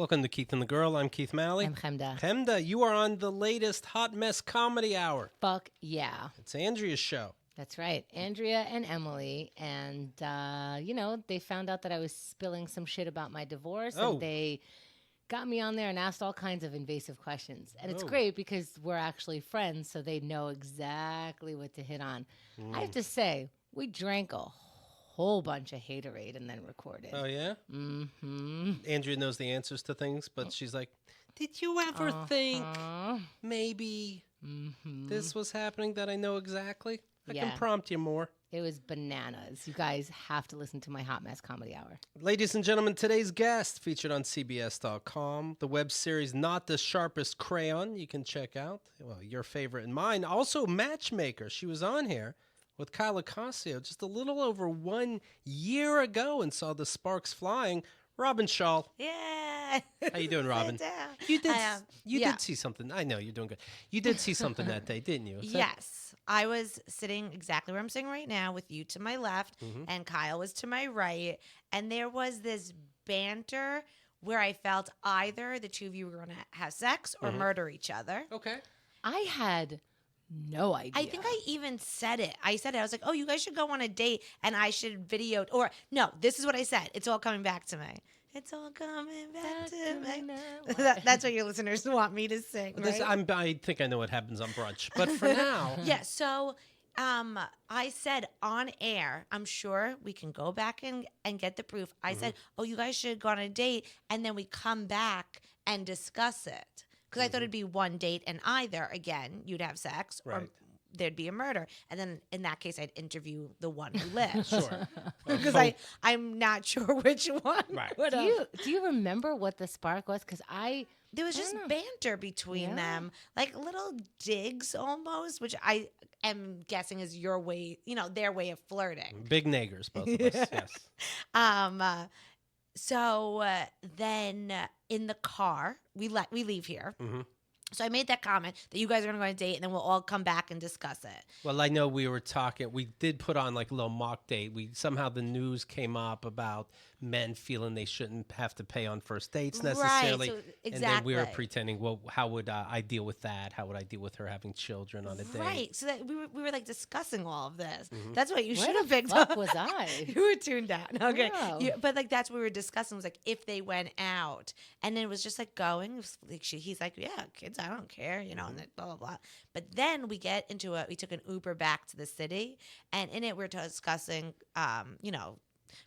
Welcome to Keith and the Girl. I'm Keith Malley. I'm Chemda. Chemda, you are on the latest Hot Mess Comedy Hour. Fuck yeah. It's Andrea's show. That's right. Andrea and Emily. And, they found out that I was spilling some shit about my divorce. Oh. And they got me on there and asked all kinds of invasive questions. And it's Oh. great because we're actually friends, so they know exactly what to hit on. I have to say, we drank a whole bunch of haterade and then recorded. Oh, yeah? Mm-hmm. Andrea knows the answers to things, but she's like, did you ever think maybe this was happening that I know exactly? I can prompt you more. It was bananas. You guys have to listen to my Hot Mess Comedy Hour. Ladies and gentlemen, today's guest featured on CBS.com. The web series Not the Sharpest Crayon you can check out. Well, your favorite and mine. Also, Matchmaker. She was on here with Kyle Ocasio just a little over 1 year ago and saw the sparks flying. Robyn Schall. Yeah. How you doing, Robyn? You did see something. I know you're doing good. You did see something that day, didn't you? Yes. I was sitting exactly where I'm sitting right now with you to my left and Kyle was to my right. And there was this banter where I felt either the two of you were going to have sex or murder each other. Okay. I had no idea. I think I even said it. I was like, oh, you guys should go on a date and I should video. Or no, this is what I said. It's all coming back to me. It's all coming back to me. That's what your listeners want me to sing, right? I think I know what happens on brunch. But for now. Yeah, so I said on air, I'm sure we can go back and get the proof. I said, oh, you guys should go on a date. And then we come back and discuss it. Because I thought it'd be one date and either, again, you'd have sex or there'd be a murder. And then in that case, I'd interview the one who lived. Sure. Because I'm not sure which one. Right. Do you remember what the spark was? Because there was just banter between them, like little digs almost, which I am guessing is your way, their way of flirting. Big niggers, both of us, yes. So then in the car, we leave here. So I made that comment that you guys are going to go on a date and then we'll all come back and discuss it. Well, I know we were talking. We did put on like a little mock date. Somehow the news came up about men feeling they shouldn't have to pay on first dates necessarily. Right, so exactly. And then we were pretending, well, how would I deal with that? How would I deal with her having children on a date? Right. So that we were like discussing all of this. That's what you should where have picked the fuck up. was I? You were tuned out. Okay. Wow. But like that's what we were discussing was like if they went out and then it was just like going. It was like he's like, yeah, kids, I don't care, and then blah, blah, blah. But then we get into we took an Uber back to the city and in it we're discussing,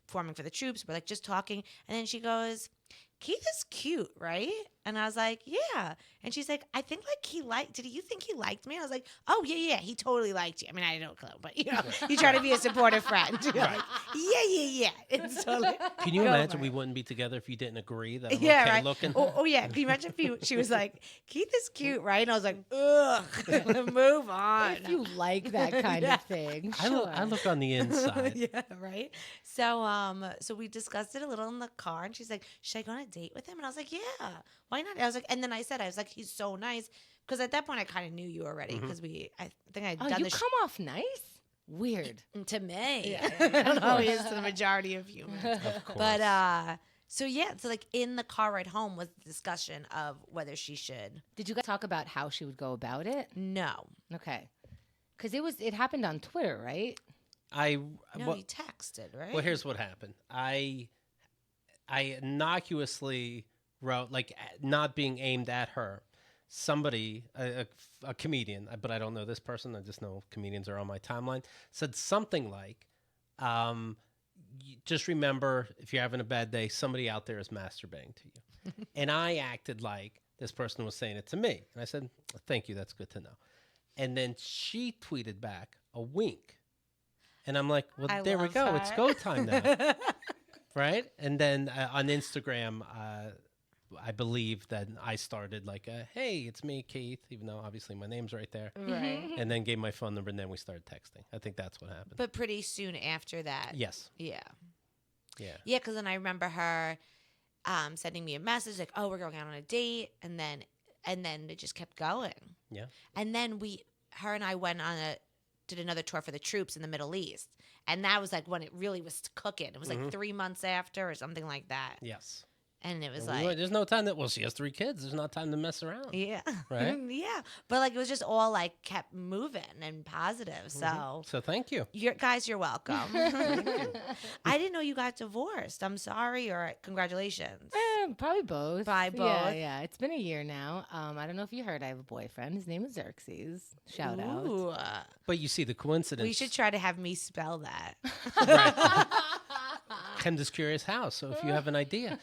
performing for the troops. We're like just talking. And then she goes, Keith is cute, right? And I was like, yeah. And she's like, I think like did you think he liked me? I was like, oh, yeah, he totally liked you. I mean, I don't know, but you try to be a supportive friend. Like, yeah. It's totally. Can you imagine we wouldn't be together if you didn't agree that I'm okay right. looking? Oh, yeah. Can you imagine if she was like, Keith is cute, right? And I was like, ugh, move on. If you like that kind of thing, sure. I look on the inside. Yeah, right. So we discussed it a little in the car, and she's like, should I go on a date with him? And I was like, yeah, why not? I was like, and then I was like, he's so nice. Because at that point, I kind of knew you already because I think I'd done this. You come off nice? Weird. To me. Yeah. I don't know, he is to the majority of humans. Of course. But, so like in the car ride home was the discussion of whether she should. Did you guys talk about how she would go about it? No. Okay. Because it happened on Twitter, right? You texted, right? Well, here's what happened. I innocuously wrote, like, not being aimed at her. Somebody, a comedian, but I don't know this person. I just know comedians are on my timeline, said something like, just remember, if you're having a bad day, somebody out there is masturbating to you. And I acted like this person was saying it to me. And I said, thank you, that's good to know. And then she tweeted back a wink. And I'm like, well, there we go. Her. It's go time now. Right? And then on Instagram, I believe that I started like, hey, it's me, Keith, even though obviously my name's right there. Right. And then gave my phone number, and then we started texting. I think that's what happened. But pretty soon after that. Yes. Yeah. Yeah. Yeah, because then I remember her sending me a message like, oh, we're going out on a date. And then it just kept going. Yeah. And then her and I went on did another tour for the troops in the Middle East. And that was like when it really was cooking. It was like 3 months after or something like that. Yes. And it was And like, there's no time that, well, she has 3 kids. There's not time to mess around. yeah. Right? Yeah. But like, it was just all like kept moving and positive. So So thank you. you're welcome. I didn't know you got divorced. I'm sorry, or congratulations. Probably both. Probably Yeah, both. yeah. It's been a year now. I don't know if you heard. I have a boyfriend. His name is Xerxes. Shout out. Ooh. But you see the coincidence. We should try to have me spell that. Right. Kenda's curious how. So if you have an idea,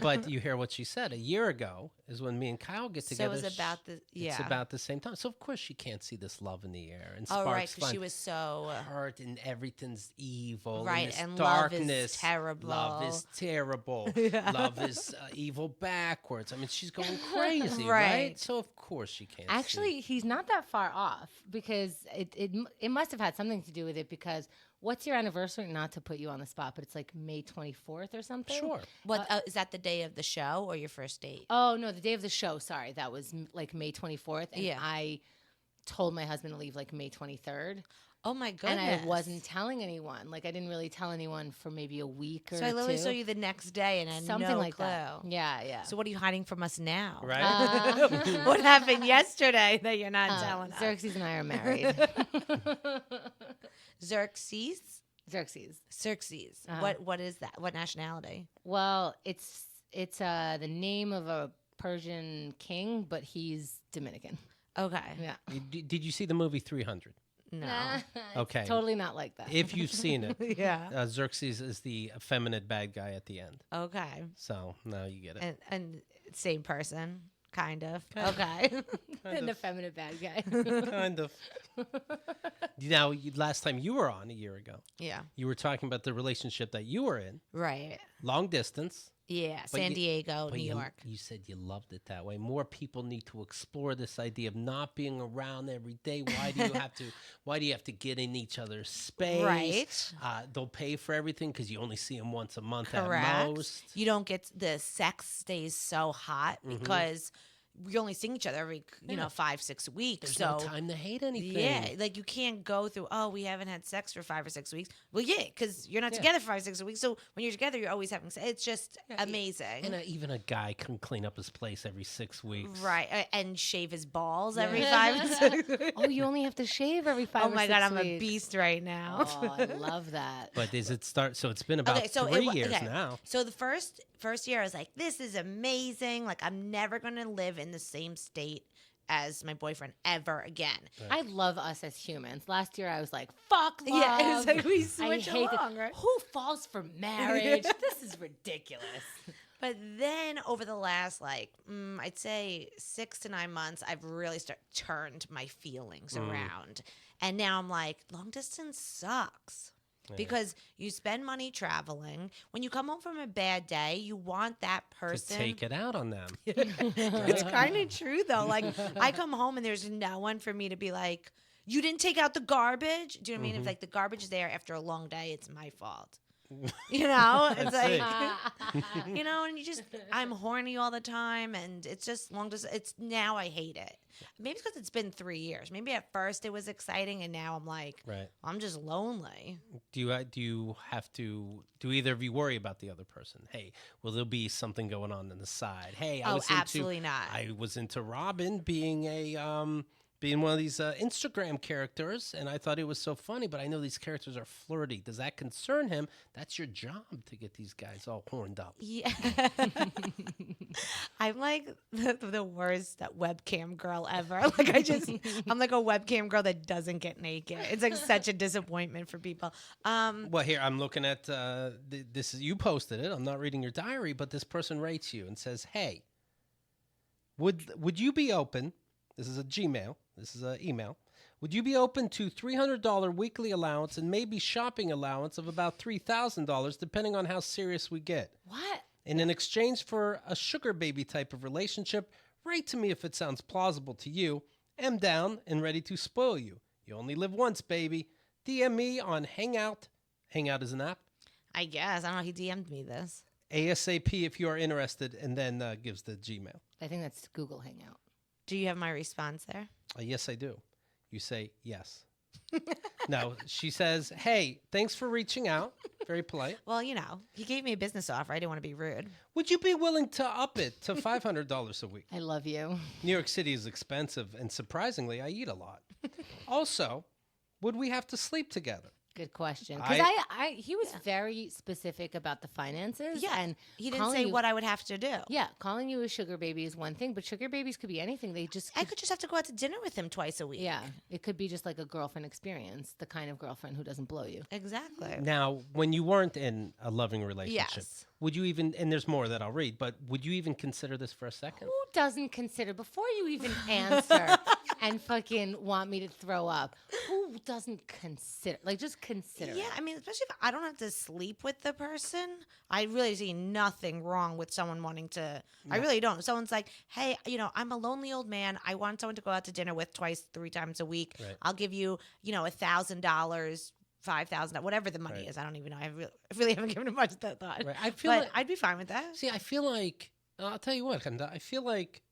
but you hear what she said. A year ago is when me and Kyle get together. So it was about the It's about the same time. So of course she can't see this love in the air and Oh sparks right, because find she was so hurt and everything's evil. right, this and love darkness. is terrible. Love is terrible. Love is evil backwards. I mean, she's going crazy, right? Right. So of course she can't. Actually, he's not that far off because it must have had something to do with it because what's your anniversary? Not to put you on the spot, but it's like May 24th or something. see. Sure. What is that the day of the show or your first date? Oh no, the day of the show. Sorry, that was like May 24th. And Yeah. I told my husband to leave like May 23rd, Oh my goodness. and I wasn't telling anyone. Like I didn't really tell anyone for maybe a week or So I literally two. saw you the next day and had Something no like clue. that. Yeah, yeah. So what are you hiding from us now? Right. What happened yesterday that you're not telling us? Xerxes and I are married. Xerxes? Xerxes. Xerxes. Uh-huh. What is that? What nationality? Well, it's the name of a Persian king, but he's Dominican. Okay. Yeah. Did you see the movie 300? No. It's Okay. totally not like that. If you've seen it, Yeah. Xerxes is the effeminate bad guy at the end. Okay. So now you get it. And same person, kind of. Kind of. Okay. An effeminate bad guy. Kind of. Now, last time you were on a year ago, Yeah. you were talking about the relationship that you were in, Right. long distance. Yeah. But San you- Diego, But New York. You said you loved it that way. More people need to explore this idea of not being around every day. Why do you have to? Why do you have to get in each other's space? Right. They'll pay for everything because you only see them once a month Correct. at most. You don't get the sex stays so hot Mhm. because we only see each other every Yeah. 5-6 weeks. There's so no time to hate anything. yeah, like you can't go through. Oh, we haven't had sex for 5 or 6 weeks. Well, yeah, because you're not Yeah. together for 5 or 6 weeks. So when you're together, you're always having sex. It's just Yeah, amazing. And even a guy can clean up his place every 6 weeks. Right, and shave his balls Yeah. every 5 or 6 weeks. Oh, you only have to shave every 5 Oh or my 6 god, I'm a weeks. beast right now. Oh, I love that. But does it start? So it's been about Okay, so 3 years now. So the first year, I was like, "This is amazing! Like, I'm never gonna live in the same state as my boyfriend ever again." I love us as humans. Last year I was like, fuck love. Yeah, it was like we I switch hate along, it. right? Who falls for marriage? This is ridiculous. But then over the last I'd say 6 to 9 months, I've really turned my feelings around, and now I'm like, long distance sucks. Yeah. Because you spend money traveling. When you come home from a bad day, you want that To person. take it out on them. It's kind of true though. Like I come home and there's no one for me to be like, "You didn't take out the garbage." Do you know what I mean? If like the garbage is there after a long day, it's my fault. You know, it's I like you know, and I'm horny all the time, and it's just long distance. It's now I hate it. Maybe it's because it's been 3 years. Maybe at first it was exciting, and now I'm like, Right. I'm just lonely. Do you have to? Do either of you worry about the other person? Hey, will there be something going on the side? Hey, I Oh, was absolutely not. I was into Robyn being one of these Instagram characters, and I thought it was so funny. But I know these characters are flirty. Does that concern him? That's your job to get these guys all horned up. Yeah. I'm like the worst webcam girl ever. Like I'm like a webcam girl that doesn't get naked. It's like such a disappointment for people. Well, here I'm looking at this. You posted it. I'm not reading your diary, but this person rates you and says, "Hey, would you be open?" This is a Gmail. This is an email. Would you be open to $300 weekly allowance and maybe shopping allowance of about $3,000, depending on how serious we get? What? And in exchange for a sugar baby type of relationship, write to me if it sounds plausible to you. I'm down and ready to spoil you. You only live once, baby. DM me on Hangout. Hangout is an app. I guess I don't know. He DM'd me this. ASAP if you are interested, and then gives the Gmail. I think that's Google Hangout. Do you have my response there? Yes, I do. You say yes. No, she says, "Hey, thanks for reaching out. Very polite. Well, he gave me a business offer. I didn't want to be rude. Would you be willing to up it to $500 a week? I love you. New York City is expensive, and surprisingly, I eat a lot. Also, would we have to sleep together? Good question. Because he was very specific about the finances. Yeah, and he didn't say what I would have to do. Yeah, calling you a sugar baby is one thing, but sugar babies could be anything. I could just have to go out to dinner with him twice a week. Yeah, it could be just like a girlfriend experience, the kind of girlfriend who doesn't blow you. Exactly. Now, when you weren't in a loving relationship, Yes. would you even, and there's more that I'll read, but would you even consider this for a second? Who doesn't consider, before you even answer and fucking want me to throw up, who doesn't consider? Like, just consider Yeah, it. I mean, especially if I don't have to sleep with the person, I really see nothing wrong with someone wanting to. I really don't. If someone's like, hey, I'm a lonely old man. I want someone to go out to dinner with 3 times a week. Right. I'll give you, $1,000, $5,000, whatever the money Right. is. I don't even know. I really haven't given it much thought. Right. I feel But like, I'd be fine with that. see, I feel like, I'll tell you what, Khanda, I feel like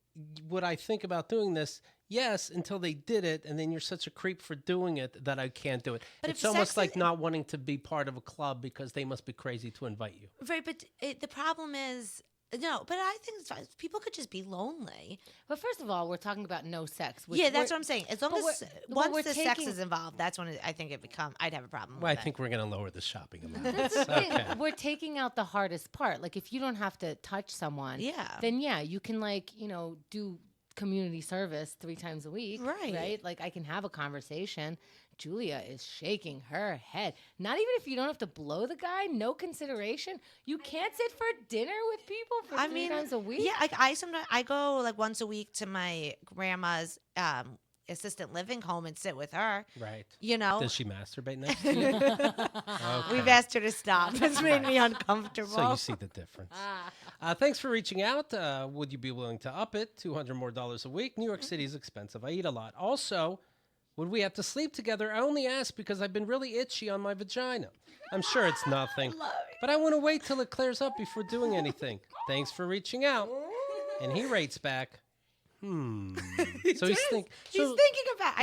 would I think about doing this? Yes, until they did it, and then you're such a creep for doing it that I can't do it. But It's if almost sex like is- not wanting to be part of a club because they must be crazy to invite you. Right, but the problem is, no, but I think it's fine. People could just be lonely. But first of all, we're talking about no sex. Which Yeah, that's we're- what I'm saying. As long but as we're once the sex taking- is involved, that's when I think I'd have a problem Well, I with it. think we're going to lower the shopping amount. That's the thing. Okay. We're taking out the hardest part. Like, if you don't have to touch someone, Yeah. then yeah, you can do community service 3 times a week. Right. Right. Like, I can have a conversation. Julia is shaking her head. Not even if you don't have to blow the guy, no consideration. You can't sit for dinner with people for 3 times a week. Yeah, I sometimes I go like once a week to my grandma's assistant living home and sit with her. Right. Does Does she masturbate next to you? We've Okay. asked her to stop. It's made me uncomfortable. So you see the difference. Thanks for reaching out. Would you be willing to up it? $200 more a week. New York City is expensive. I eat a lot. Also, would we have to sleep together? I only ask because I've been really itchy on my vagina. I'm sure it's nothing, but I want to wait till it clears up before doing anything. Thanks for reaching out. And he rates back. So he's thinking about.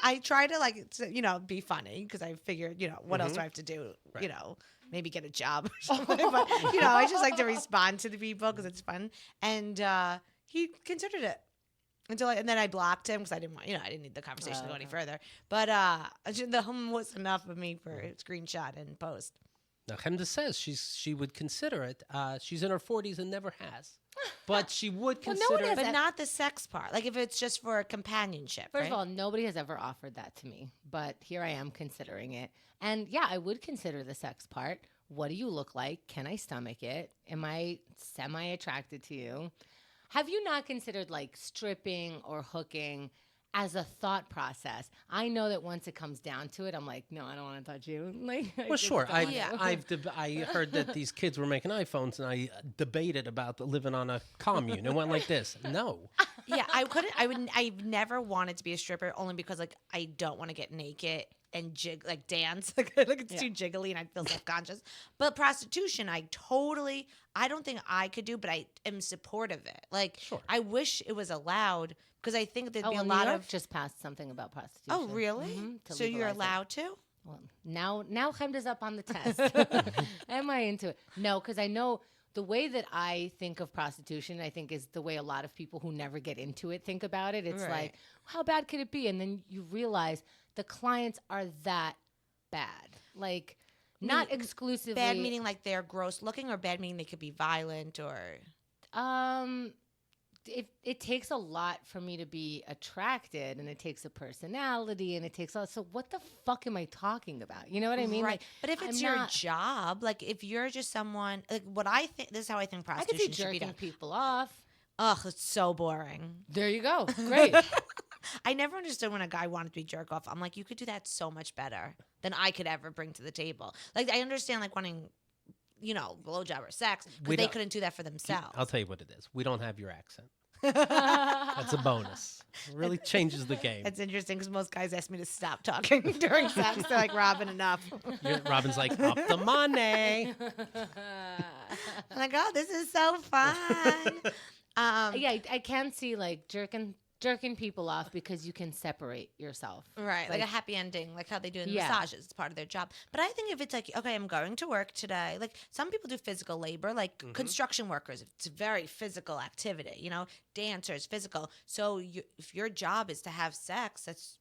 I try to be funny because I figured what else do I have to do? Right. Maybe get a job or something. But I just like to respond to the people because it's fun. And he considered it and then I blocked him because I didn't want I didn't need the conversation to go any further. But the hum was enough of me for a screenshot and post. Now, Khanda says she would consider it. She's in her 40s and never has. But she would Well, no consider one has it. But not the sex part. Like if it's just for companionship. First right? of all, nobody has ever offered that to me, but here I am considering it. And yeah, I would consider the sex part. What do you look like? Can I stomach it? Am I semi-attracted to you? Have you not considered like stripping or hooking as a thought process? I know that once it comes down to it, I'm like, no, I don't want to touch you. Like, I Well, just sure. don't I wanna. heard that these kids were making iPhones, and I debated about living on a commune. It went like this. No. Yeah, I couldn't. I've never wanted to be a stripper only because like I don't want to get naked and dance like it's too jiggly and I feel self-conscious. But prostitution, I don't think I could do, but I am supportive of it. Like Sure. I wish it was allowed because I think there'd Oh, be well, a New lot York of. just passed something about prostitution. Oh really? To So you're legalize it. allowed to? Well, now Chemda's up on the test. Am I into it? No, because I know the way that I think of prostitution, I think is the way a lot of people who never get into it think about it. It's Right. like, how bad could it be? And then you realize the clients are that bad. Like, not exclusively. Bad meaning like they're gross looking, or bad meaning they could be violent, or It takes a lot for me to be attracted, and it takes a personality, and it takes all. So what the fuck am I talking about? You know what I mean? right. Like, But if it's I'm your not- job, like if you're just someone, like what I think, this is how I think I could prostitution see should be jerking done. people off. Ugh, it's so boring. There you go. Great. I never understood when a guy wanted to be jerk off. I'm like, you could do that so much better than I could ever bring to the table. Like, I understand like wanting, blowjob or sex, We because they don't- couldn't do that for themselves. I'll tell you what it is. We don't have your accent. That's a bonus. It really changes the game. That's interesting because most guys ask me to stop talking during sex. They're like, Robyn, enough. Robin's like, up the money. I'm like, oh, this is so fun. Yeah, I can see like jerking jerking people off because you can separate yourself. Right, like a happy ending, like how they do in Yeah. massages. It's part of their job. But I think if it's like, okay, I'm going to work today. Like some people do physical labor, like construction workers. It's a very physical activity, you know, dancers, physical. So if your job is to have sex, that's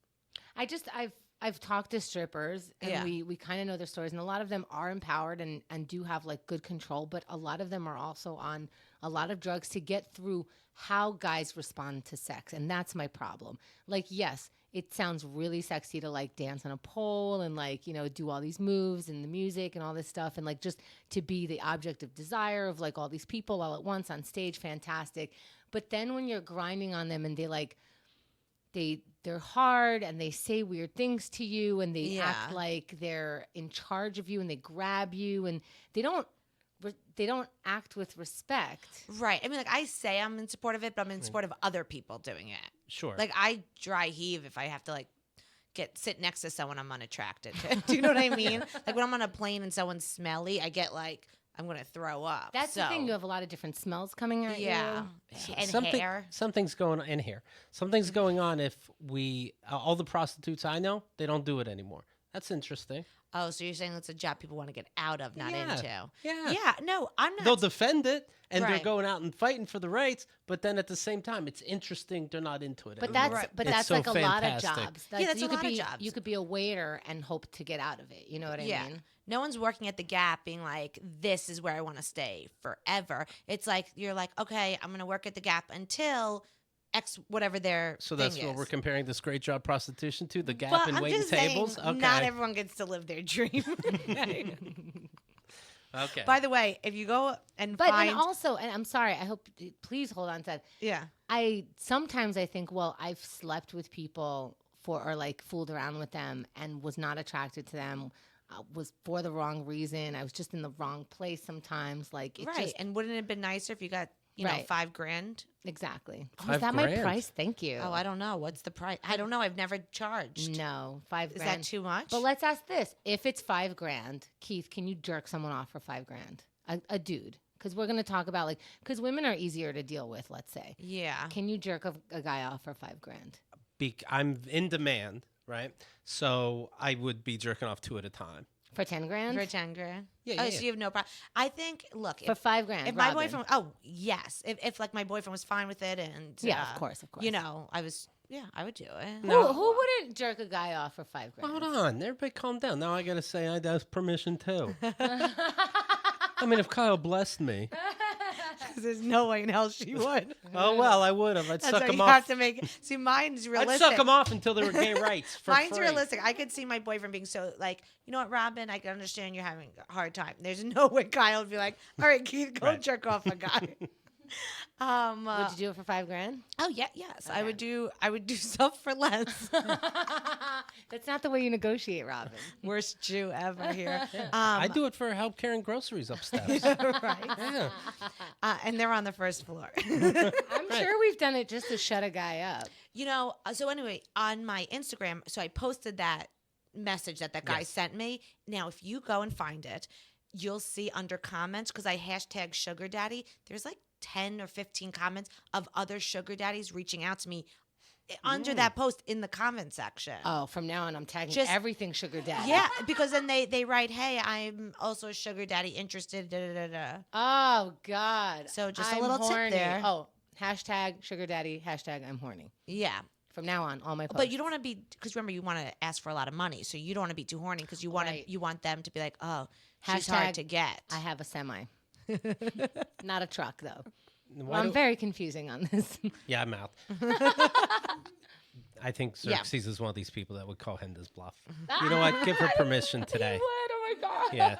I've talked to strippers and Yeah. we kind of know their stories, and a lot of them are empowered and do have like good control, but a lot of them are also on a lot of drugs to get through how guys respond to sex. And that's my problem. Like, yes, it sounds really sexy to like dance on a pole and like, you know, do all these moves and the music and all this stuff, and like just to be the object of desire of like all these people all at once on stage, fantastic. But then when you're grinding on them and they like they're hard and they say weird things to you and they act like they're in charge of you and they grab you and they don't act with respect. right. I mean, like I say I'm in support of it, but I'm in support of other people doing it. Sure. Like I dry heave if I have to like sit next to someone I'm unattracted to. Do you know what I mean? Like when I'm on a plane and someone's smelly, I get like I'm gonna throw up. That's the thing. You have a lot of different smells coming at you. And hair. Something's going on in here. Something's going on if we, all the prostitutes I know, they don't do it anymore. That's interesting. Oh, so you're saying it's a job people want to get out of, not Yeah. into? Yeah. Yeah. No, I'm not. They'll defend it and they're Right. going out and fighting for the rights, but then at the same time, it's interesting they're not into it But anymore. that's but It's that's so like a lot of fantastic. jobs. that's you a could lot of be jobs. you could be a waiter and hope to get out of it. You know what I mean? No one's working at the Gap being like, this is where I want to stay forever. It's like, you're like, okay, I'm going to work at the Gap until X, whatever their So that's thing what is. we're comparing this great job prostitution to, the Gap Well, and I'm waiting just tables. saying, Okay. not everyone gets to live their dream. Okay. By the way, if you go and But find, and also, and I'm sorry, I hope please hold on to that. yeah, I sometimes I think, well, I've slept with people or like fooled around with them and was not attracted to them. Was for the wrong reason. I was just in the wrong place sometimes. Like it right. just And wouldn't it have been nicer if you got, you know, Right. $5,000? exactly. Oh, $5 is that my grand. price? Thank you. Oh, I don't know. What's the price? I don't know. I've never charged. No, $5 Is grand. that too much? But let's ask this: if it's $5,000, Keith, can you jerk someone off for $5,000? A dude? Because we're gonna talk about because women are easier to deal with. Let's say. yeah. Can you jerk a guy off for $5,000? I'm in demand, right? So I would be jerking off 2 at a time. For $10,000? For $10,000? Yeah, Oh, yeah, so yeah. you have no problem. I think, look, For $5,000. if my Robyn. boyfriend, oh yes, if like my boyfriend was fine with it, and Yeah, of course. you know, I would do it. Who wouldn't jerk a guy off for $5,000? Hold on, everybody calm down. Now I gotta say I ask permission too. I mean, if Kyle blessed me, Because there's no way in hell she would. oh well, I would have. I'd That's suck why him you off. have to make. See, mine's I'd realistic. suck him off until there were gay rights for Mine's free. realistic. I could see my boyfriend being so like, you know what, Robyn, I can understand you're having a hard time. There's no way Kyle would be like, all right, Keith, go Right. jerk off a guy. Would you do it for $5,000? Oh yeah, yes. I Okay. would do stuff for less. That's not the way you negotiate, Robyn. Worst Jew ever here. I do it for help carrying groceries upstairs. Right. Yeah. And they're on the first floor. I'm sure we've done it just to shut a guy up. You know, so anyway, on my Instagram, so I posted that message that guy Yes. sent me. Now, if you go and find it, you'll see under comments, because I hashtag sugar daddy, there's like 10 or 15 comments of other sugar daddies reaching out to me under that post in the comment section. Oh, from now on, I'm tagging Just- everything sugar daddy. Yeah, because then they write, hey, I'm also a sugar daddy interested, da da da da. Oh, God. So just a I'm little tip horny. there. Oh, hashtag sugar daddy, hashtag I'm horny. Yeah. From now on, all my posts. But you don't want to be, because remember, you want to ask for a lot of money, so you don't want to be too horny, because you want Right. you want them to be like, oh, she's hard Hashtag to get. I have a semi. Not a truck, though. Why Well, I'm do- very confusing on this. Yeah, I'm out. I think Yeah. Xerxes is one of these people that would call Henda's bluff. You know what? Give her permission today. Oh, my God. Yeah.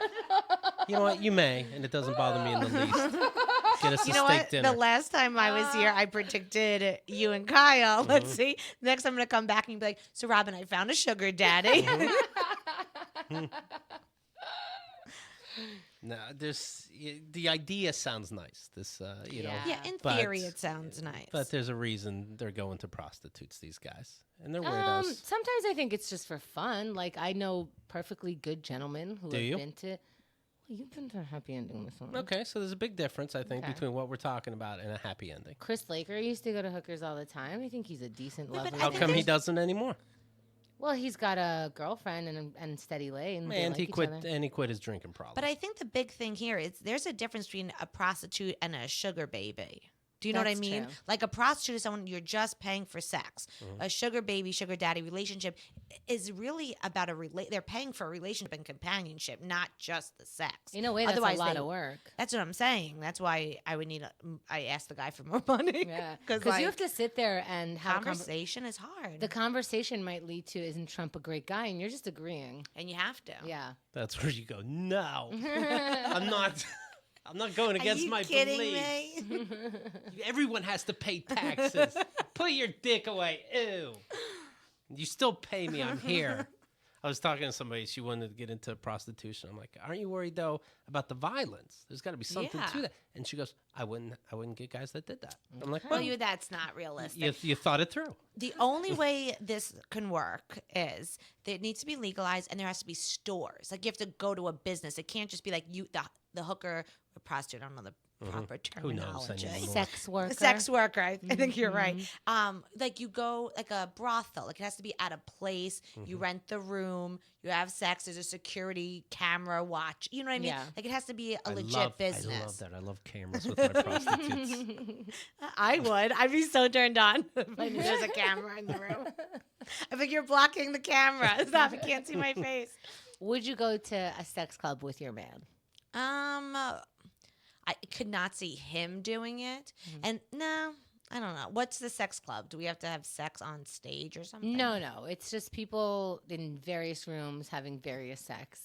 You know what? You may, and it doesn't bother me in the least. Get us You a know steak what? dinner. The last time I was here, I predicted you and Kyle. Let's see. Next, I'm going to come back and be like, so, Robyn, I found a sugar daddy. No, the idea sounds nice. This, you know, Yeah, in But- theory, it sounds nice. but there's a reason they're going to prostitutes. These guys, and they're weirdos. Sometimes I think it's just for fun. Like I know perfectly good gentlemen who Do have you? been to. Well, you've been to a happy ending this one. Okay, so there's a big difference, I think, Okay. between what we're talking about and a happy ending. Chris Laker used to go to hookers all the time. I think he's a decent Yeah, but lover. I How think come he there's- doesn't anymore? Well, he's got a girlfriend and steady lane. They And like he each quit. other. And he quit his drinking problem. But I think the big thing here is there's a difference between a prostitute and a sugar baby. Do you know what I That's mean? true. Like a prostitute is someone you're just paying for sex. A sugar baby, sugar daddy relationship is really about they're paying for a relationship and companionship, not just the sex. In a way, that's Otherwise, a lot they- of work. That's what I'm saying. That's why I would I asked the guy for more money. Yeah, Because because you have to sit there and have conversation is hard. the conversation might lead to, isn't Trump a great guy? And you're just agreeing. and you have to. Yeah. That's where you go. No, I'm not. I'm not going Are against you my kidding beliefs. me? Everyone has to pay taxes. Put your dick away. Ew. You still pay me. I'm here. I was talking to somebody. She wanted to get into prostitution. I'm like, aren't you worried though about the violence? There's got to be something Yeah. to that. And she goes, I wouldn't get guys that did that. I'm like, Well, well, that's not realistic. you thought it through. The only way this can work is that it needs to be legalized, and there has to be stores. Like you have to go to a business. It can't just be like the hooker or prostitute. I don't know the proper Who knows terminology. anymore? Sex worker. Sex worker. I think you're right. Like you go like a brothel. Like it has to be at a place. You rent the room. You have sex. There's a security camera watch. You know what I mean? Yeah. Like it has to be a legit I love business. that. I love cameras with my prostitutes. I would. I'd be so turned on if I knew there's a camera in the room. I think you're blocking the camera. Stop! You can't see my face. Would you go to a sex club with your man? I could not see him doing it, and no, I don't know. What's the sex club? Do we have to have sex on stage or something? No. It's just people in various rooms having various sex.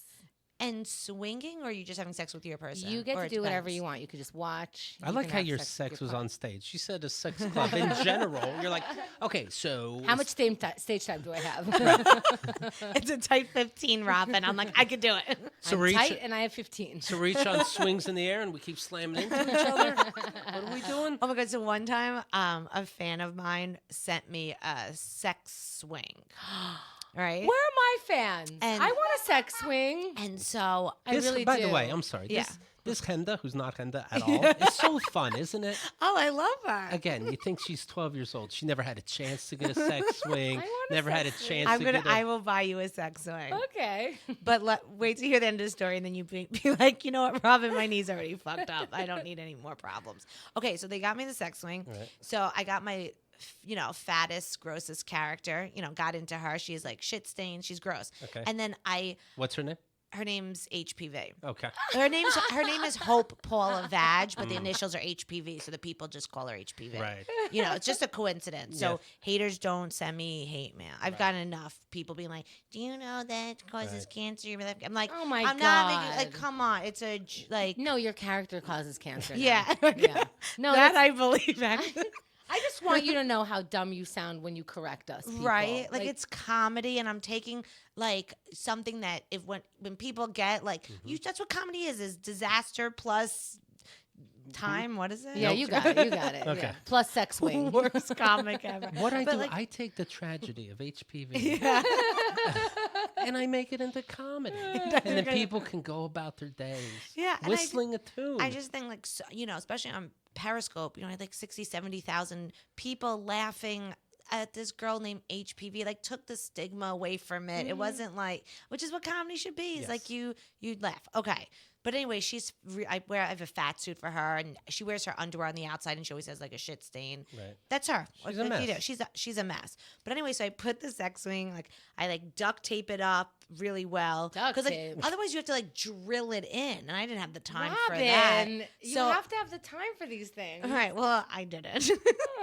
And swinging, or are you just having sex with your person? You get Or to it do whatever depends? you want. You could just watch. I You like can how have your with sex was partner. on stage. She said a sex club in general. You're like, okay, so How much stage time do I have? It's a tight 15, Robyn. I'm like, I could do it. So I'm we're tight, each, and I have 15. so we're each on swings in the air and we keep slamming into each other. What are we doing? Oh my god! So one time, a fan of mine sent me a sex swing. Right? Where are my fans? And- I want a sex swing. And so I really by do. the way, I'm sorry. Yeah. This Henda, who's not Henda at all, is so fun, isn't it? oh, I love her. Again, you think she's 12 years old. She never had a chance to get a sex swing. I want a Never had a sex swing. chance to get I will buy you a sex swing. Okay. But wait to hear the end of the story, and then you be like, you know what, Robyn, my knee's already fucked up. I don't need any more problems. Okay, so they got me the sex swing. Right. So I got my, fattest, grossest character. Got into her. She's like shit stained. She's gross. Okay. And then What's her name? her name's HPV. Okay. Her name is Hope Paula Vag, but the initials are HPV, so the people just call her HPV. Right. It's just a coincidence. So Yes. haters don't send me hate mail. I've gotten enough people being like, "Do you know that causes Right. cancer?" I'm like, Oh my I'm not making, God. like, come on, it's a like, No, your character causes cancer. now. yeah, Yeah. No, that that's- I believe. Actually. I just want you to know how dumb you sound when you correct us. people. Right, like it's comedy, and I'm taking like something that when people get like that's what comedy is disaster plus time. What is it? Yeah, you got it. You got it. Okay. Yeah. Plus sex swing. Worst comic ever. What I But, do, like- I take the tragedy of HPV Yeah. and I make it into comedy. And then people can go about their days Yeah, and whistling a tune. I just think like especially on Periscope, I had like 60, 70,000 people laughing at this girl named HPV, like took the stigma away from it. It wasn't like, which is what comedy should be. It's Yes. like you'd laugh. Okay. But anyway, I have a fat suit for her, and she wears her underwear on the outside, and she always has like a shit stain. Right. That's her. She's a Like, mess. She's a mess. But anyway, so I put the sex swing, like I like duct tape it up really well, Duct like tape. otherwise you have to like drill it in, and I didn't have the time for that. Robyn, you So- have to have the time for these things. All right, well, I did it.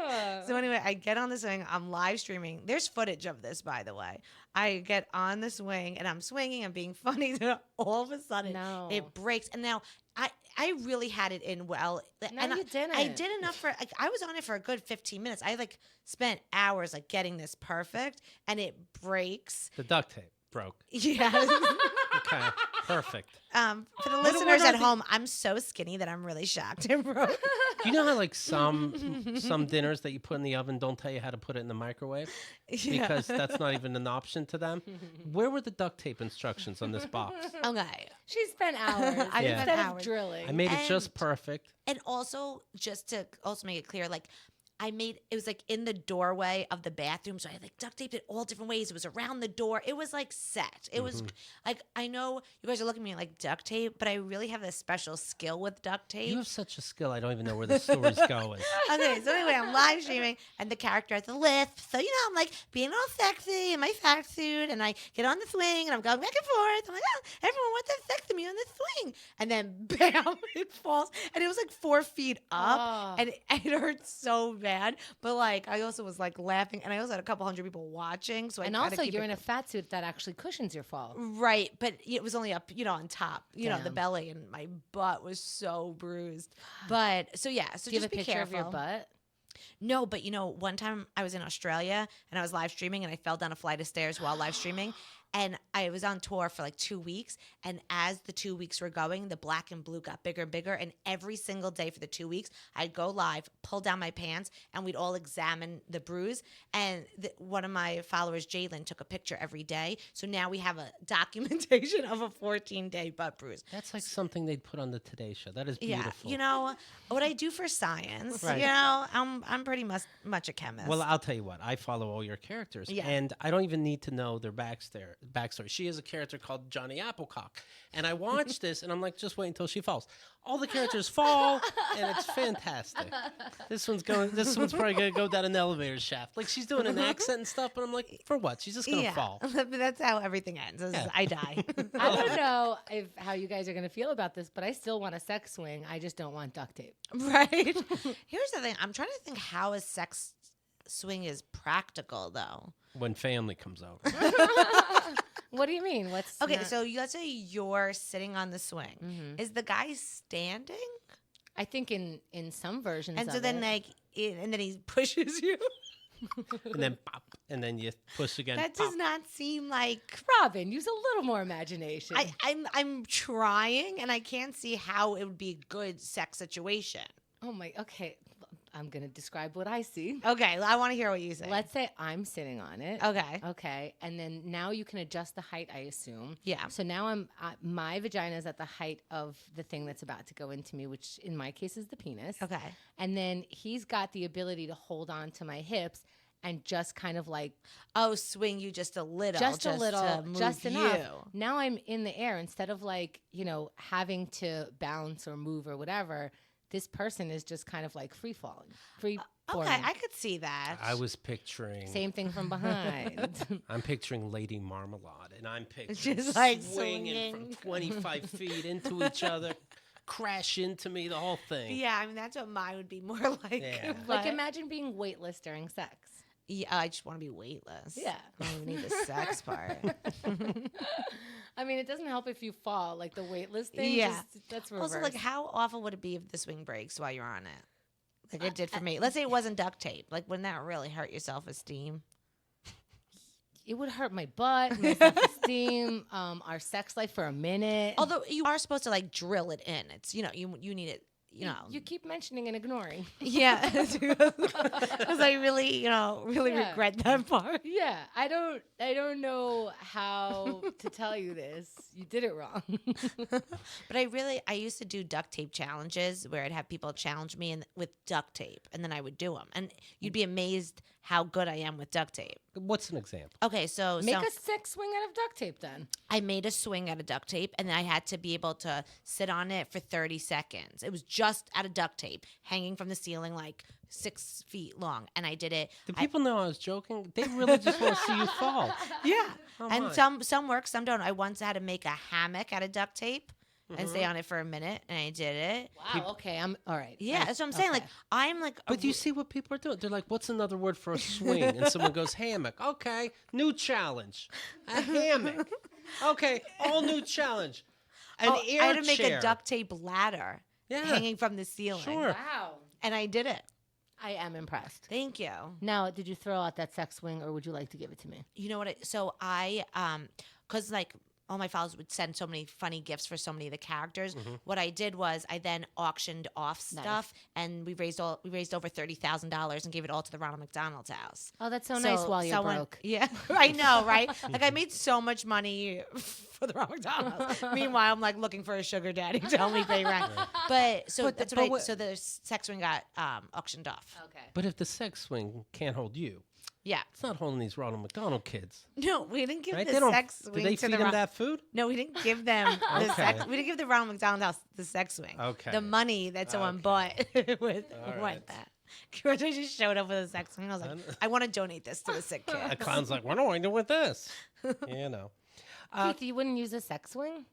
Ugh. So anyway, I get on the swing. I'm live streaming. There's footage of this, by the way. I get on the swing and I'm swinging and being funny. Then all of a sudden, No. it breaks. And now I really had it in well. No, and you didn't. I did enough for. Like, I was on it for a good 15 minutes. I like spent hours like getting this perfect, and it breaks. The duct tape. broke. Yes. Okay, perfect. For the What listeners are at the- home, I'm so skinny that I'm really shocked and broke. Do you know how like some dinners that you put in the oven don't tell you how to put it in the microwave because that's not even an option to them? Where were the duct tape instructions on this box? Okay. She spent hours I spent instead of hours. drilling. I made it And- just perfect. And also, just to also make it clear, like, it was like in the doorway of the bathroom. So I like duct taped it all different ways. It was around the door. It was like set. It was like, I know you guys are looking at me like duct tape, but I really have this special skill with duct tape. You have such a skill. I don't even know where the story's going. Okay, so anyway, I'm live streaming, and the character has the lift. So, I'm like being all sexy in my fat suit, and I get on the swing, and I'm going back and forth. I'm like, oh, everyone wants to sex me on the swing. And then, bam, it falls. And it was like 4 feet up, Oh. and it hurt so bad. But, like, I also was, like, laughing, and I also had a couple hundred people watching. So And I also, you're in a fat suit that actually cushions your fall. Right, but it was only up, on top, the Damn. belly, and my butt was so bruised. But, so yeah, so Do you just have a be picture careful. of your butt? No, but one time I was in Australia and I was live streaming and I fell down a flight of stairs while live streaming. And I was on tour for like 2 weeks. And as the 2 weeks were going, the black and blue got bigger and bigger. And every single day for the 2 weeks, I'd go live, pull down my pants, and we'd all examine the bruise. And one of my followers, Jalen, took a picture every day. So now we have a documentation of a 14-day butt bruise. That's like something they'd put on the Today Show. That is beautiful. Yeah, what I do for science, Right. I'm pretty much a chemist. Well, I'll tell you what. I follow all your characters, Yeah. and I don't even need to know their backstory. She is a character called Johnny Applecock, and I watch this, and I'm like, just wait until she falls. All the characters fall, and it's fantastic. This one's probably gonna go down an elevator shaft. Like she's doing an accent and stuff, but I'm like, for what? She's just gonna fall. But that's how everything ends. Is Yeah. I die. I don't know how you guys are going to feel about this, but I still want a sex swing. I just don't want duct tape. Right. Here's the thing. I'm trying to think how a sex swing is practical, though. When family comes over. What do you mean? What's Okay, not- so let's say you're sitting on the swing. Mhm. Is the guy standing? I think in some versions And so of then, it, and then he pushes you. And then pop, and then you push again. That pop. does not seem like. Robyn, use a little more imagination. I'm trying, and I can't see how it would be a good sex situation. Okay. I'm going to describe what I see. Okay, I want to hear what you say. Let's say I'm sitting on it. Okay. Okay. And then now you can adjust the height, I assume. Yeah. So now my vagina is at the height of the thing that's about to go into me, which in my case is the penis. Okay. And then he's got the ability to hold on to my hips and just kind of like Oh, swing you just a little. just a little, to move just enough. you. Now I'm in the air instead of like, having to bounce or move or whatever. This person is just kind of like free falling, free forming. Okay, I could see that. I was picturing. Same thing from behind. I'm picturing Lady Marmalade, and I'm picturing Just, like, swinging from swinging. 25 feet into each other, crash into me, the whole thing. Yeah, I mean that's what mine would be more like. Yeah. Like but- imagine being weightless during sex. Yeah, I just want to be weightless. Yeah. I don't even need the sex part. I mean, it doesn't help if you fall. Like the weightless thing. Yeah. That's reverse. Also, like, how awful would it be if the swing breaks while you're on it? Like it did for me. Let's say it wasn't duct tape. Like, wouldn't that really hurt your self-esteem? it would hurt my butt, my self-esteem, our sex life for a minute. Although you are supposed to like drill it in. It's you need it. You keep mentioning and ignoring. Yeah, because I really Yeah. regret that part. Yeah, I don't know how to tell you this. You did it wrong. But I used to do duct tape challenges where I'd have people challenge me with duct tape, and then I would do them, and you'd be amazed how good I am with duct tape. What's an example? Okay, so Make a sex swing out of duct tape then. I made a swing out of duct tape, and I had to be able to sit on it for 30 seconds. It was just out of duct tape, hanging from the ceiling like 6 feet long, and I did it. Do people know I was joking? They really just want to see you fall. Yeah, Oh and my. some work, some don't. I once had to make a hammock out of duct tape and stay on it for a minute, and I did it. Wow. Okay. I'm all right. Yeah, that's what I'm saying. Like Okay. I'm like, But do you see what people are doing? They're like, what's another word for a swing? And someone goes, hammock. Okay, new challenge. A hammock. Okay, all new challenge. An air I had to make chair. a duct tape ladder Yeah. hanging from the ceiling. Sure. Wow. And I did it. I am impressed. Thank you. Now, did you throw out that sex swing, or would you like to give it to me? You know what? So I because like all my followers would send so many funny gifts for so many of the characters. Mm-hmm. What I did was I then auctioned off stuff, and we raised over $30,000 and gave it all to the Ronald McDonald's house. Oh, that's so nice while you're broke. Yeah, I know, right? Like I made so much money for the Ronald McDonald's. Meanwhile, I'm like looking for a sugar daddy to help me pay rent. But so But that's the- what but so the sex swing got auctioned off. Okay. But if the sex swing can't hold you, Yeah. it's not holding these Ronald McDonald kids. No, we didn't give Right? the They don't. sex Do swing they to feed the them that food? No, we didn't give them the Okay. sex. We didn't give the Ronald McDonald house the sex swing. Okay. The money that someone Okay. bought with All right. went that. Georgia just showed up with a sex swing. I was like, I want to donate this to a sick kid. A clown's like, what do I do with this? You know. Keith, you wouldn't use a sex swing?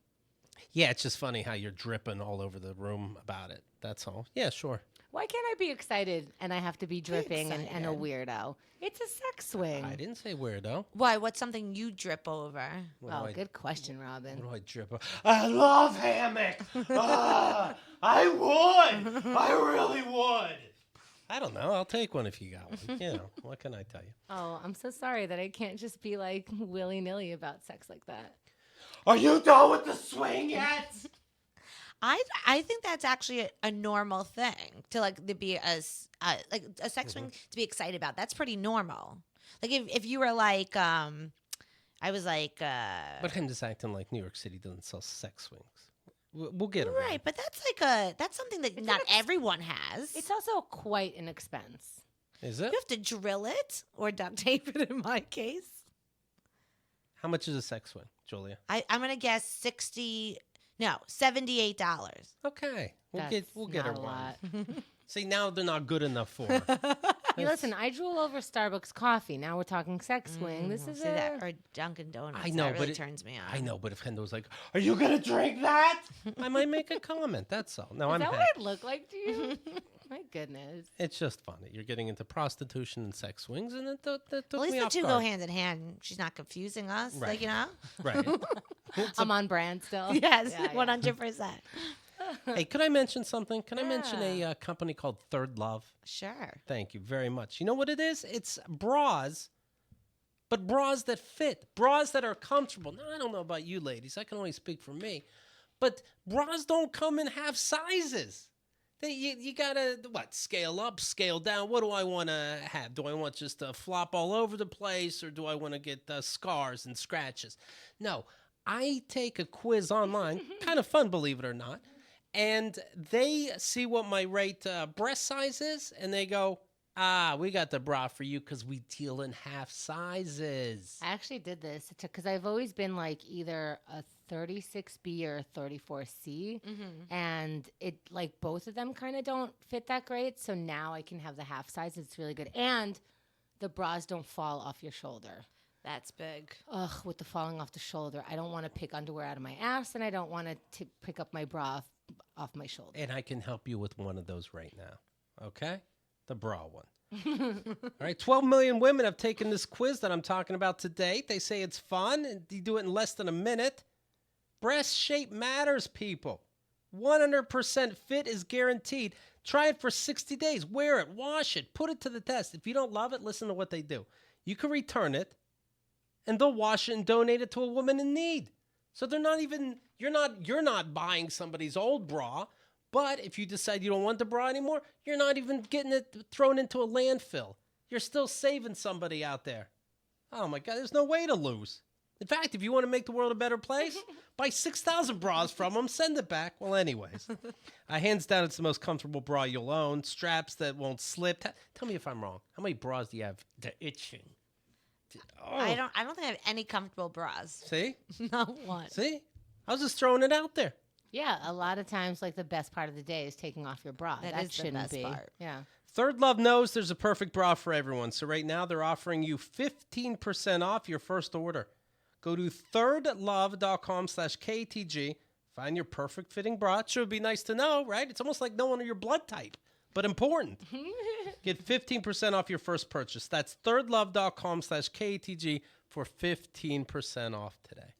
Yeah, it's just funny how you're dripping all over the room about it. That's all. Yeah, sure. Why can't I be excited and I have to be dripping and a excited. weirdo? It's a sex swing. I didn't say weirdo. Why? What's something you drip over? What Oh, do I- good question, Robyn. What do I drip? I love hammock. I would. I really would. I don't know. I'll take one if you got one. You know, what can I tell you? Oh, I'm so sorry that I can't just be like willy-nilly about sex like that. Are you done with the swing yet? I think that's actually a normal thing to like to be like a sex swing to be excited about. That's pretty normal. Like if you were like I was like But I'm just acting like New York City doesn't sell sex swings. We'll get it right, but that's something that not everyone has. It's also quite an expense. Is it? You have to drill it or duct tape it in my case. How much is a sex swing, Julia? I'm gonna guess $78. Okay, we'll That's get her not a one. lot. See, now they're not good enough for her. Hey, listen, I drool over Starbucks coffee. Now we're talking sex swing. This is See that a... or Dunkin' Donuts. I know, that really but turns me on. I know, but if Hendo was like, "Are you gonna drink that?" I might make a comment. That's all. No, Is I'm that what happy. it looked like to you? My goodness. It's just funny. You're getting into prostitution and sex swings, and that took At least me the off two go guard. hand in hand. She's not confusing us, Right. like you know. Right. I'm on brand still. Yes, Yeah, yeah. 100%. Hey, could I mention something? Can I mention Yeah. a company called Third Love? Sure. Thank you very much. You know what it is? It's bras, but bras that fit, bras that are comfortable. Now, I don't know about you ladies. I can only speak for me. But bras don't come in half sizes. You got to, scale up, scale down. What do I want to have? Do I want just to flop all over the place, or do I want to get scars and scratches? No, I take a quiz online. Kind of fun, believe it or not. And they see what my right breast size is, and they go, we got the bra for you because we deal in half sizes. I actually did this because I've always been like either a 36B or a 34C. And it like both of them kind of don't fit that great. So now I can have the half size. It's really good. And the bras don't fall off your shoulder. That's big. Ugh, with the falling off the shoulder. I don't want to pick underwear out of my ass, and I don't want to pick up my bra off my shoulder. And I can help you with one of those right now. Okay? The bra one. All right, 12 million women have taken this quiz that I'm talking about today. They say it's fun, and you do it in less than a minute. Breast shape matters, people. 100% fit is guaranteed. Try it for 60 days. Wear it, wash it, put it to the test. If you don't love it, listen to what they do. You can return it, and they'll wash it and donate it to a woman in need. So they're not even, you're not buying somebody's old bra, but if you decide you don't want the bra anymore, you're not even getting it thrown into a landfill. You're still saving somebody out there. Oh my God, there's no way to lose. In fact, if you want to make the world a better place, buy 6,000 bras from them, send it back. Well, anyways, hands down, it's the most comfortable bra you'll own. Straps that won't slip. Tell me if I'm wrong. How many bras do you have? They're itching. Oh. I don't think I have any comfortable bras. See? Not one. See? I was just throwing it out there. Yeah, a lot of times, like the best part of the day is taking off your bra. That That is the shouldn't best be. part. Yeah. Third Love knows there's a perfect bra for everyone. So right now they're offering you 15% off your first order. Go to thirdlove.com/KATG. Find your perfect fitting bra. It should be nice to know, right? It's almost like knowing your blood type, but important. Get 15% off your first purchase. That's thirdlove.com/KATG for 15% off today.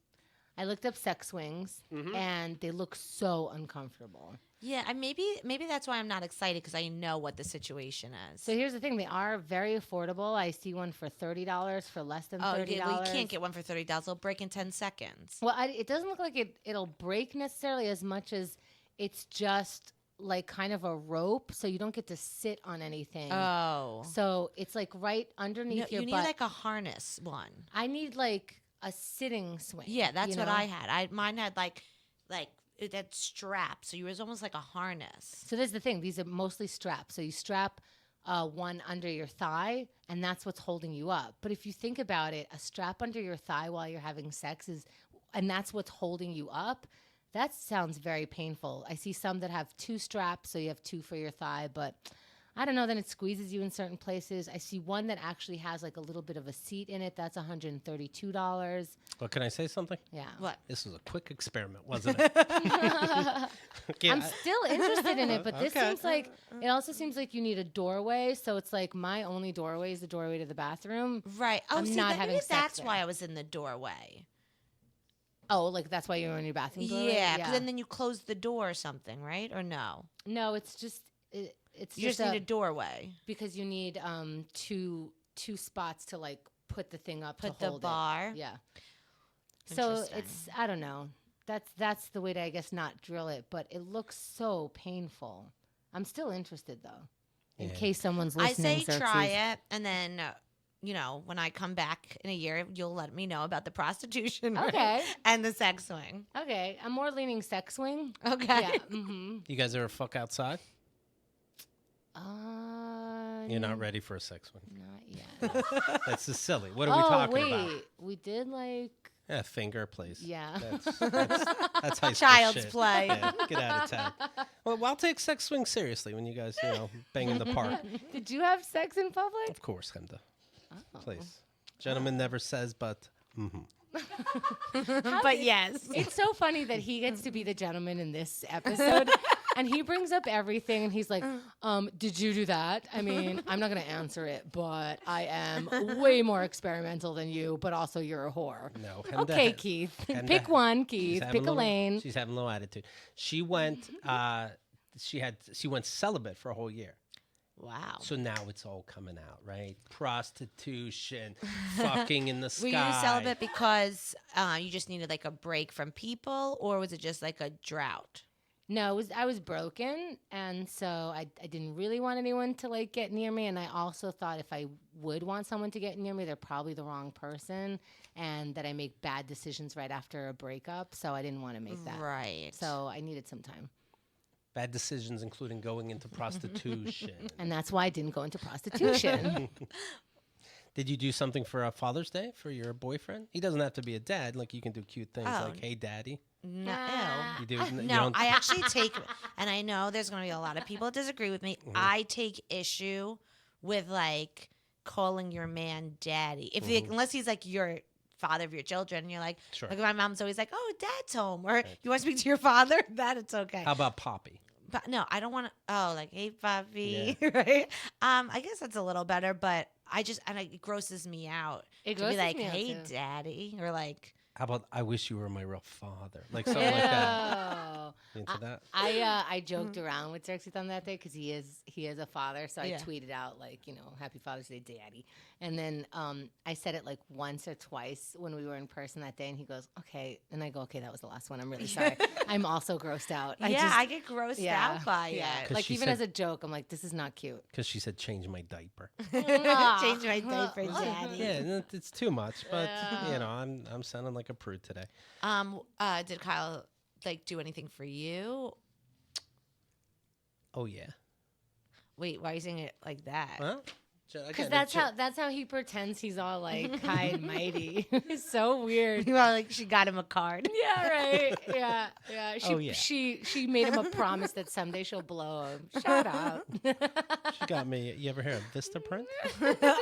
I looked up sex swings, and they look so uncomfortable. Yeah, maybe that's why I'm not excited because I know what the situation is. So here's the thing: they are very affordable. I see one for $30 for less than $30. Yeah, well, you can't get one for $30. It'll break in 10 seconds. Well, it doesn't look like it'll break necessarily as much as it's just like kind of a rope, so you don't get to sit on anything. Oh, So it's like right underneath your you need butt. like a harness one. I need like a sitting swing. Yeah, that's you what know? I had. Mine had like that strap, so you was almost like a harness. So there's the thing. These are mostly straps. So you strap one under your thigh, and that's what's holding you up. But if you think about it, a strap under your thigh while you're having sex and that's what's holding you up. That sounds very painful. I see some that have 2 straps, so you have 2 for your thigh, but I don't know, then it squeezes you in certain places. I see one that actually has like a little bit of a seat in it. That's $132. Well, can I say something? Yeah. What? This was a quick experiment, wasn't it? Okay, I'm still interested in it, but this Okay. seems like, it also seems like you need a doorway. So it's like my only doorway is the doorway to the bathroom. Right. Oh, I'm see, not maybe having sex that's there. why I was in the doorway. Oh, like that's why you're in your bathroom doorway? Yeah, because then you close the door or something, right? Or no? No, it's just, it's You just need a doorway. because you need two spots to like put the thing up Put to the hold bar. it. Yeah. So Interesting. it's, I don't know. That's the way to, I guess, not drill it, but it looks so painful. I'm still interested though, in Yeah. case someone's I listening. say try it, and then when I come back in a year, you'll let me know about the prostitution, right? Okay. and the sex swing. Okay, I'm more leaning sex swing. Okay. Yeah. Mm-hmm. You guys ever fuck outside? You're not Not ready for a sex one. yet. That's just silly. What are we talking about? We did like, Yeah, finger, please. yeah. That's high school Child's shit. play. Yeah, get out of town. Well, I'll take sex swing seriously when you guys, bang in the park. Did you have sex in public? Of course, Hemda. Oh. Please. Gentleman never says, but But yes. It's so funny that he gets to be the gentleman in this episode. And he brings up everything, and he's like, did you do that? I mean, I'm not going to answer it, but I am way more experimental than you, but also you're a whore. no. Okay, Keith. Hemda- Pick one, she's Keith. having Pick a lane. She's having a little attitude. She went, she went celibate for a whole year. Wow. So now it's all coming out, right? Prostitution, fucking in the sky. Were you celibate because you just needed like a break from people, or was it just like a drought? No, I was broken, and so I didn't really want anyone to like get near me, and I also thought if I would want someone to get near me, they're probably the wrong person, and that I make bad decisions right after a breakup, so I didn't want to make that. Right. So I needed some time, Bad decisions, including going into prostitution. and that's why I didn't go into prostitution. Did you do something for Father's Day for your boyfriend? He doesn't have to be a dad. Like you can do cute things Oh. like, "Hey, daddy." No. You do. You No, don't- I actually take, and I know there's going to be a lot of people that disagree with me. I take issue with like calling your man daddy, unless he's like your father of your children. And you're like, Sure. like my mom's always like, oh, dad's home, or you want to speak to your father? That it's okay. How about Poppy? But no, I don't want to. Oh, like, hey, Bobby, right? I guess that's a little better, but it grosses me out It to be grosses like, me out, hey, too. daddy, or like, How about I wish you were my real father? Like something like that. Ew. You into that? I joked around with Xerxes on that day because he is a father. So I Yeah. tweeted out like, Happy Father's Day, Daddy. And then I said it like once or twice when we were in person that day, and he goes, okay. And I go, okay, that was the last one. I'm really sorry. I'm also grossed out. I get grossed out by yeah. it. 'Cause Like she even said- as a joke, I'm like, this is not cute. Because she said, "Change my diaper." Change my diaper, daddy. Yeah, it's too much, but Yeah. I'm sounding like a prude today. Did Kyle like do anything for you? Oh yeah. Wait, why are you saying it like that? Well, Because that's how he pretends he's all like high and mighty. It's so weird. Well, like she got him a card. Yeah, right. Yeah, yeah. Oh, yeah. She made him a promise that someday she'll blow him. Shut up. She got me. You ever hear of Vistaprint?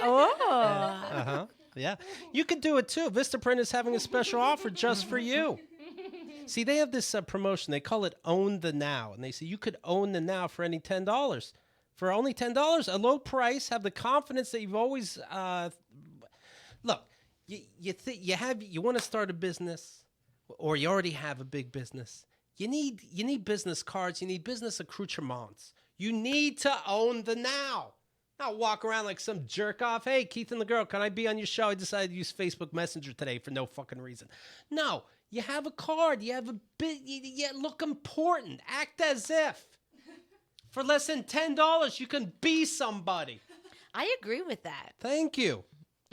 Oh. Yeah. You could do it too. Vistaprint is having a special offer just for you. See, they have this promotion. They call it Own the Now. And they say you could own the now for only $10. For only $10, a low price, have the confidence that you've always... look, you want to start a business. or you already have a big business, you need business cards. You need business accoutrements. You need to own the now. Not walk around like some jerk off. Hey, Keith and the girl, can I be on your show? I decided to use Facebook Messenger today for no fucking reason. No, you have a card. You have a bit. You look important. Act as if. For less than $10, you can be somebody. I agree with that. Thank you.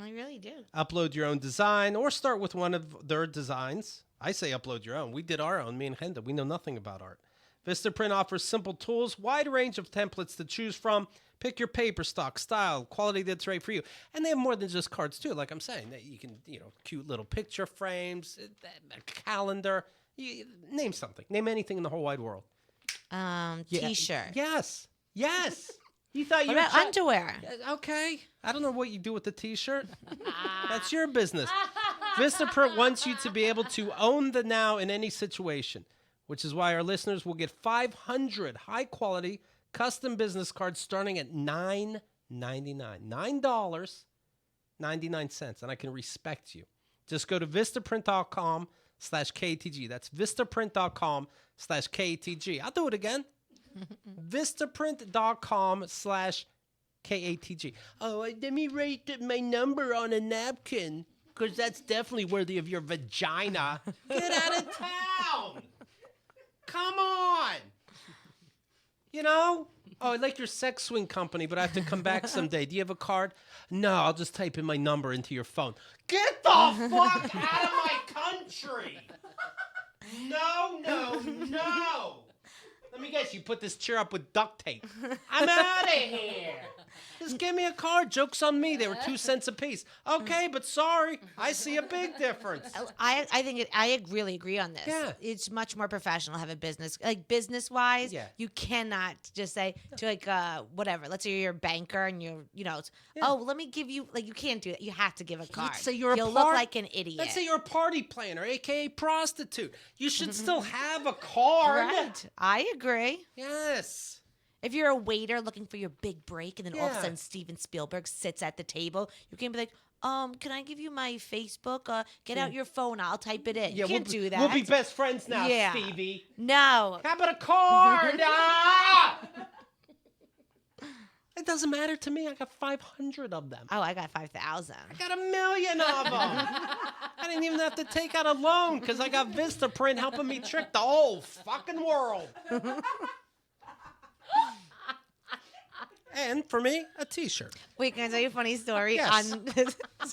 I really do. Upload your own design or start with one of their designs. I say upload your own. We did our own, me and Henda. We know nothing about art. Vistaprint offers simple tools, wide range of templates to choose from. Pick your paper stock, style, quality that's right for you. And they have more than just cards, too. Like I'm saying, you can, cute little picture frames, a calendar. Name something. Name anything in the whole wide world. T-shirt. Yes. You thought you What about underwear? Okay. I don't know what you do with the T-shirt. That's your business. Vistaprint wants you to be able to own the now in any situation, which is why our listeners will get 500 high-quality custom business cards starting at $9.99. $9.99. And I can respect you. Just go to Vistaprint.com/KATG. That's Vistaprint.com/KATG. I'll do it again. Vistaprint.com/KATG. Oh, let me write my number on a napkin because that's definitely worthy of your vagina. Get out of town. Come on. Oh, I like your sex swing company, but I have to come back someday. Do you have a card? No, I'll just type in my number into your phone. Get the fuck out of my country. No. Let me guess, you put this chair up with duct tape. I'm out of here. Just give me a card. Joke's on me. They were 2 cents a piece. Okay, but sorry. I see a big difference. I think I really agree on this. Yeah. It's much more professional to have a business. Like business-wise, you cannot just say to whatever. Let's say you're a banker and let me give you, you can't do that. You have to give a card. Let's say you'll look like an idiot. Let's say you're a party planner, a.k.a. prostitute. You should still have a card. Right. I agree. Yes. If you're a waiter looking for your big break and then all of a Yeah. sudden Steven Spielberg sits at the table, you can't be like, can I give you my Facebook? Get out your phone. I'll type it in. You can't do that. We'll be best friends now, Yeah. Stevie. No. How about a card? It doesn't matter to me. I got 500 of them. Oh, I got 5,000. I got 1 million of them. I didn't even have to take out a loan because I got Vistaprint helping me trick the whole fucking world. And for me, a T-shirt. Wait, can I tell you a funny story? Yes.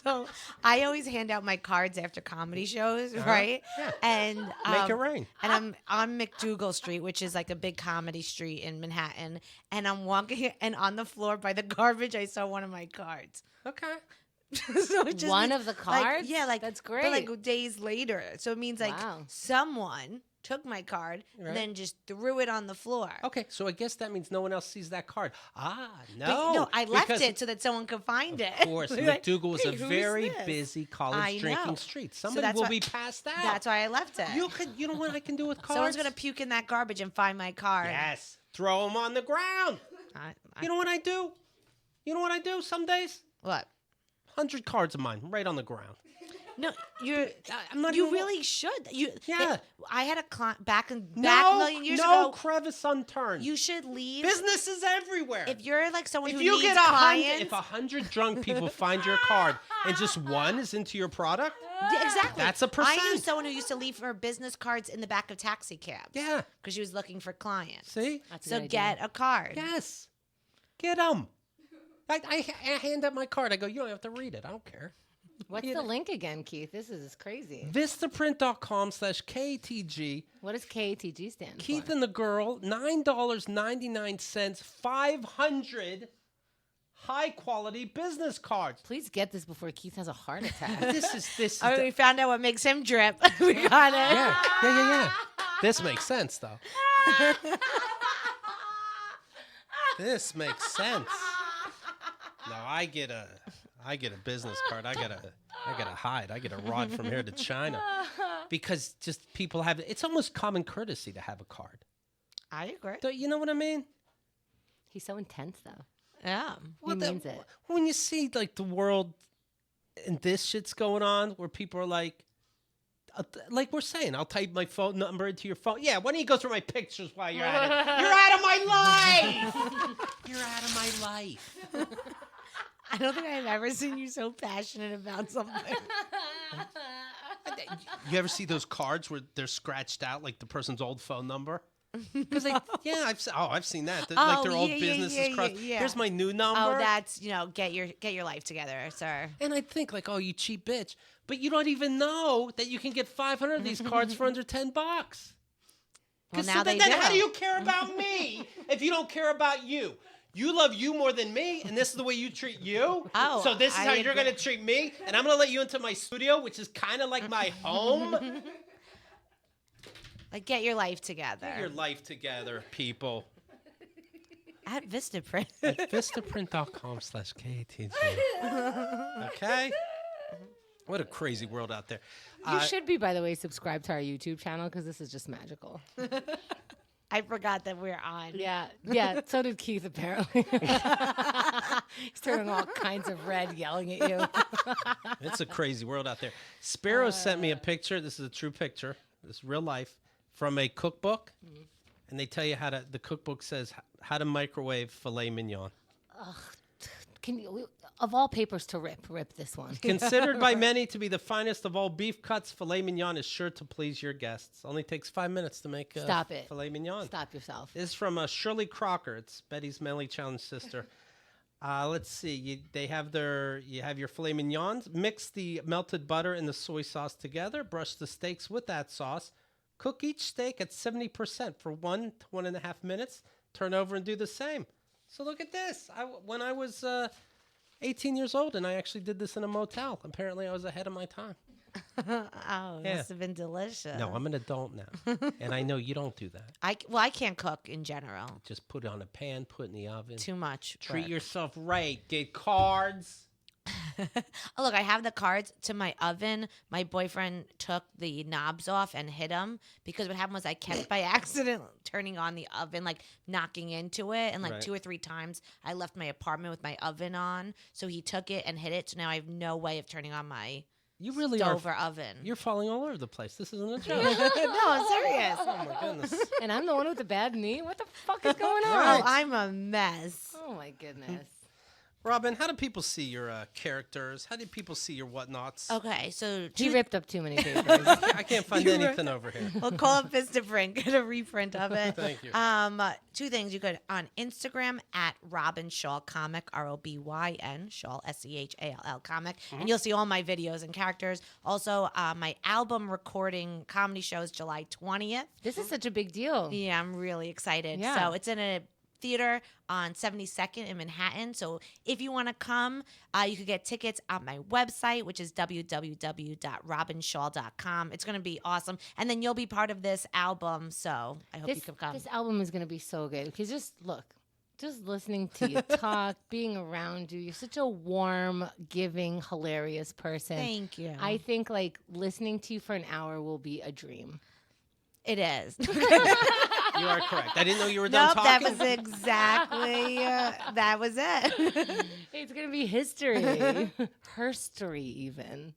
So I always hand out my cards after comedy shows, right? Yeah. And Make it rain. And I'm on McDougal Street, which is like a big comedy street in Manhattan. And I'm walking, and on the floor by the garbage, I saw one of my cards. Okay. So it just One means, of the cards? that's That's But great. days later, so it means Wow. someone took my card Right. and then just threw it on the floor. Okay, so I guess that means no one else sees that card. Ah, But, no. I left because- it so that someone could find it. Of course, Like, McDougal was hey, a who's very this? busy I college drinking know. street. So Somebody that's will why- be passed out. That's why I left it. You know what I can do with cards? Someone's gonna puke in that garbage and find my card. Yes. Throw them on the ground. You know what I do? Some days? What? 100 cards of mine right on the ground. No, I'm not you even- really should. Yeah. I had a client back a No, million years no ago. crevice unturned. You should leave. Business is everywhere. If you're like someone If who you needs get clients, if 100 drunk people find your card and just one is into your product, exactly. that's a I knew percent. someone who used to leave her business cards in the back of taxi cabs. Yeah. because she was looking for clients. See? That's a So good get idea. a card. Yes. Get them. I hand up my card. I go, you don't have to read it. I don't care. What's the link again, Keith? This is crazy. Vistaprint.com/KATG. What does KATG stand Keith for? and the girl, $9.99, 500 high-quality business cards. Please get this before Keith has a heart attack. This is Oh, we found out what makes him drip. We got it. yeah. This makes sense, though. This makes sense. No, I get a business card. I gotta hide. I get a rod from here to China because just people have. It's almost common courtesy to have a card. I agree. Don't you know what I mean? He's so intense, though. Yeah. He means it. When you see like the world and this shit's going on, where people are like, like we're saying, I'll type my phone number into your phone. Yeah, why don't you go through my pictures while you're at it? You're out of my life. You're out of my life. I don't think I've ever seen you so passionate about something. You ever see those cards where they're scratched out like the person's old phone number? Because I've seen that. Like their old businesses crossed. Yeah. Here's my new number. Oh, that's get your life together, sir. And I think like, oh, you cheap bitch, but you don't even know that you can get 500 of these cards for under $10. Well, So now then they how do do. you care about me if you don't care about you? You love you more than me, and this is the way you treat you. Oh, so this is how I you're agree. gonna treat me, and I'm gonna let you into my studio, which is kind of like my home. Like, get your life together. Get your life together, people. At Vistaprint. At Vistaprint.com/KATG. Okay? What a crazy world out there. You should be, by the way, subscribed to our YouTube channel because this is just magical. I forgot that we're on. Yeah. So did Keith, apparently. He's turning all kinds of red, yelling at you. It's a crazy world out there. Sparrow sent me a picture. This is a true picture. This is real life from a cookbook. And they tell you the cookbook says how to microwave filet mignon. Can you, of all papers to rip this one. Considered by many to be the finest of all beef cuts, filet mignon is sure to please your guests. Only takes 5 minutes to make Stop it. filet mignon. Stop yourself. This is from Shirley Crocker. It's Betty's mentally challenged sister. Let's see. You have your filet mignons. Mix the melted butter and the soy sauce together. Brush the steaks with that sauce. Cook each steak at 70% for 1 to 1.5 minutes. Turn over and do the same. So look at this. When I was 18 years old, and I actually did this in a motel. Apparently, I was ahead of my time. Oh, Yeah. must have been delicious. No, I'm an adult now, and I know you don't do that. I can't cook in general. Just put it on a pan, put it in the oven. Too much. Treat work. yourself right. Get cards. Oh, look, I have the cards to my oven. My boyfriend took the knobs off and hid them because what happened was I kept by accident turning on the oven, like knocking into it. And like Right. 2 or 3 times I left my apartment with my oven on. So he took it and hid it. So now I have no way of turning on my You really stove are. or oven. You're falling all over the place. This isn't a joke. No, I'm serious. Oh my goodness. And I'm the one with the bad knee? What the fuck is going on? Right. Oh, I'm a mess. Oh, my goodness. Robyn, how do people see your characters? How do people see your whatnots? Okay, so He two, ripped up too many papers. I can't find anything over here. we'll call up Vistaprint, get a reprint of it. Thank you. 2 things. You could on Instagram at Robyn Schall Comic, ROBYN, Schall, SCHALL Comic, and you'll see all my videos and characters. Also, my album recording comedy show is July 20th. This is such a big deal. Yeah, I'm really excited. Yeah. So it's in a theater on 72nd in Manhattan. So if you want to come, you could get tickets on my website, which is www.robynschall.com. It's going to be awesome. And then you'll be part of this album. So I hope you can come. This album is going to be so good because just listening to you talk, being around you, you're such a warm, giving, hilarious person. Thank you. I think like listening to you for an hour will be a dream. It is. You are correct. I didn't know you were done Nope, that talking. was exactly, that was it. It's going to be history. Herstory even.